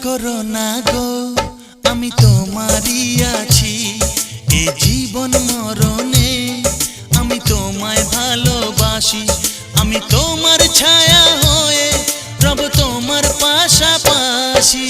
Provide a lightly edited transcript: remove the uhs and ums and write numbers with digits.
করো না গো, আমি তোমারই আছি। এ জীবন মরণে আমি তোমায় ভালোবাসি। আমি তোমার ছায়া হয়ে রব তোমার পাশাপাশি।